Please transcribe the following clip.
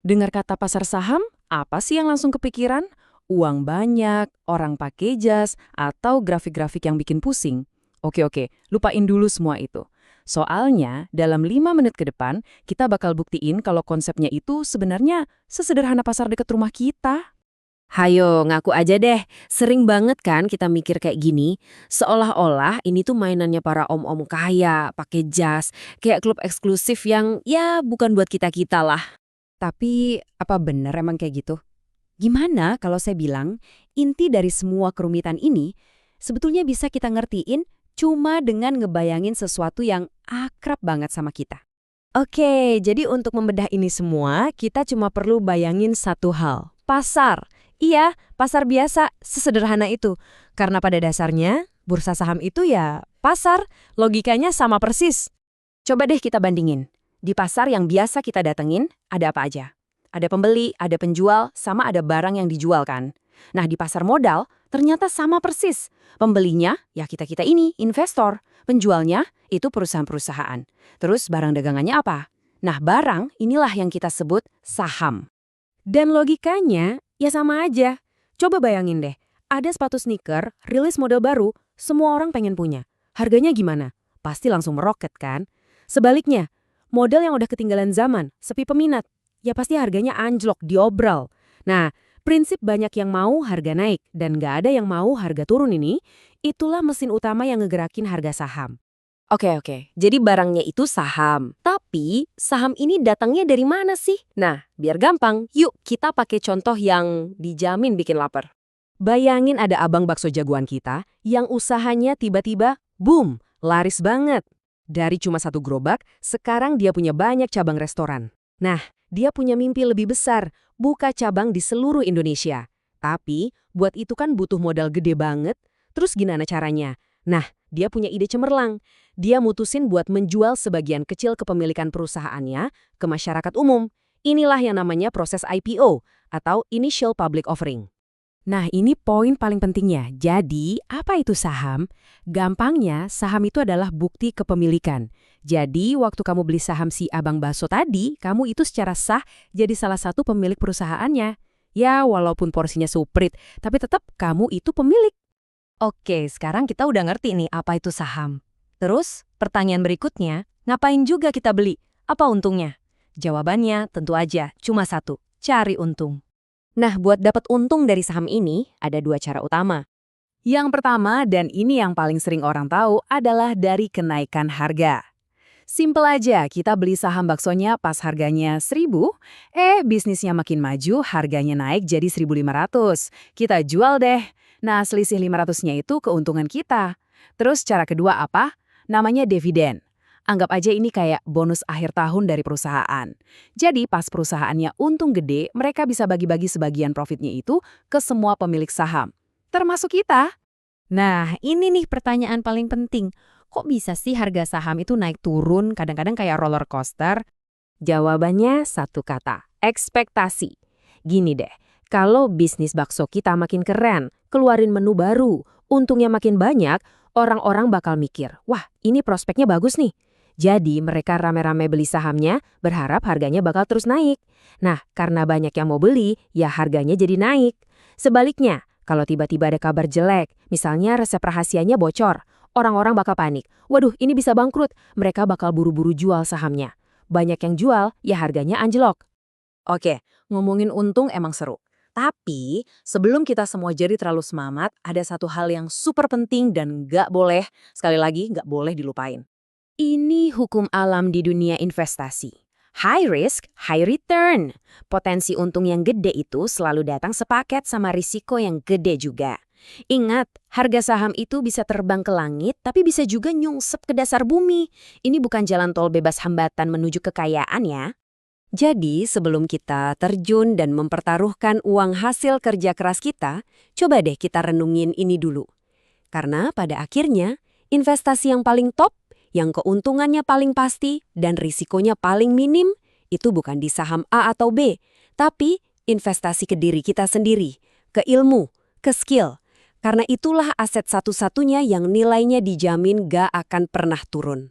Dengar kata pasar saham, apa sih yang langsung kepikiran? Uang banyak, orang pakai jas, atau grafik-grafik yang bikin pusing? Oke, lupain dulu semua itu. Soalnya, dalam 5 menit ke depan, kita bakal buktiin kalau konsepnya itu sebenarnya sesederhana pasar dekat rumah kita. Hayo, ngaku aja deh. Sering banget kan kita mikir kayak gini, seolah-olah ini tuh mainannya para om-om kaya, pakai jas, kayak klub eksklusif yang ya bukan buat kita-kita lah. Tapi, apa benar emang kayak gitu? Gimana kalau saya bilang, inti dari semua kerumitan ini sebetulnya bisa kita ngertiin cuma dengan ngebayangin sesuatu yang akrab banget sama kita. Oke, jadi untuk membedah ini semua, kita cuma perlu bayangin satu hal. Pasar. Iya, pasar biasa, sesederhana itu. Karena pada dasarnya, bursa saham itu ya pasar, logikanya sama persis. Coba deh kita bandingin. Di pasar yang biasa kita datengin, ada apa aja? Ada pembeli, ada penjual, sama ada barang yang dijual kan? Nah, di pasar modal, ternyata sama persis. Pembelinya, ya kita-kita ini, investor. Penjualnya, itu perusahaan-perusahaan. Terus barang dagangannya apa? Nah, barang inilah yang kita sebut saham. Dan logikanya, ya sama aja. Coba bayangin deh, ada sepatu sneaker, rilis model baru, semua orang pengen punya. Harganya gimana? Pasti langsung meroket kan? Sebaliknya, model yang udah ketinggalan zaman, sepi peminat, ya pasti harganya anjlok, diobral. Nah, prinsip banyak yang mau harga naik dan nggak ada yang mau harga turun ini, itulah mesin utama yang ngegerakin harga saham. Oke. Jadi barangnya itu saham. Tapi saham ini datangnya dari mana sih? Nah, biar gampang, yuk kita pakai contoh yang dijamin bikin lapar. Bayangin ada abang bakso jagoan kita yang usahanya tiba-tiba, boom, laris banget. Dari cuma satu gerobak, sekarang dia punya banyak cabang restoran. Nah, dia punya mimpi lebih besar, buka cabang di seluruh Indonesia. Tapi, buat itu kan butuh modal gede banget. Terus gimana caranya? Nah, dia punya ide cemerlang. Dia mutusin buat menjual sebagian kecil kepemilikan perusahaannya ke masyarakat umum. Inilah yang namanya proses IPO, atau Initial Public Offering. Nah, ini poin paling pentingnya. Jadi, apa itu saham? Gampangnya, saham itu adalah bukti kepemilikan. Jadi, waktu kamu beli saham si abang bakso tadi, kamu itu secara sah jadi salah satu pemilik perusahaannya. Ya, walaupun porsinya suprit, tapi tetap kamu itu pemilik. Oke, sekarang kita udah ngerti nih apa itu saham. Terus, pertanyaan berikutnya, ngapain juga kita beli? Apa untungnya? Jawabannya tentu aja cuma satu, cari untung. Nah, buat dapat untung dari saham ini, ada dua cara utama. Yang pertama, dan ini yang paling sering orang tahu, adalah dari kenaikan harga. Simpel aja, kita beli saham baksonya pas harganya 1.000, bisnisnya makin maju, harganya naik jadi 1.500. Kita jual deh. Nah, selisih 500-nya itu keuntungan kita. Terus cara kedua apa? Namanya dividen. Anggap aja ini kayak bonus akhir tahun dari perusahaan. Jadi pas perusahaannya untung gede, mereka bisa bagi-bagi sebagian profitnya itu ke semua pemilik saham. Termasuk kita. Nah, ini nih pertanyaan paling penting. Kok bisa sih harga saham itu naik turun, kadang-kadang kayak roller coaster? Jawabannya satu kata, ekspektasi. Gini deh, kalau bisnis bakso kita makin keren, keluarin menu baru, untungnya makin banyak, orang-orang bakal mikir, wah ini prospeknya bagus nih. Jadi mereka rame-rame beli sahamnya, berharap harganya bakal terus naik. Nah, karena banyak yang mau beli, ya harganya jadi naik. Sebaliknya, kalau tiba-tiba ada kabar jelek, misalnya resep rahasianya bocor, orang-orang bakal panik. Waduh, ini bisa bangkrut. Mereka bakal buru-buru jual sahamnya. Banyak yang jual, ya harganya anjlok. Oke, ngomongin untung emang seru. Tapi, sebelum kita semua jadi terlalu semangat, ada satu hal yang super penting dan sekali lagi, nggak boleh dilupain. Ini hukum alam di dunia investasi. High risk, high return. Potensi untung yang gede itu selalu datang sepaket sama risiko yang gede juga. Ingat, harga saham itu bisa terbang ke langit, tapi bisa juga nyungsep ke dasar bumi. Ini bukan jalan tol bebas hambatan menuju kekayaan ya. Jadi, sebelum kita terjun dan mempertaruhkan uang hasil kerja keras kita, coba deh kita renungin ini dulu. Karena pada akhirnya, investasi yang paling top, yang keuntungannya paling pasti dan risikonya paling minim, itu bukan di saham A atau B, tapi investasi ke diri kita sendiri, ke ilmu, ke skill. Karena itulah aset satu-satunya yang nilainya dijamin gak akan pernah turun.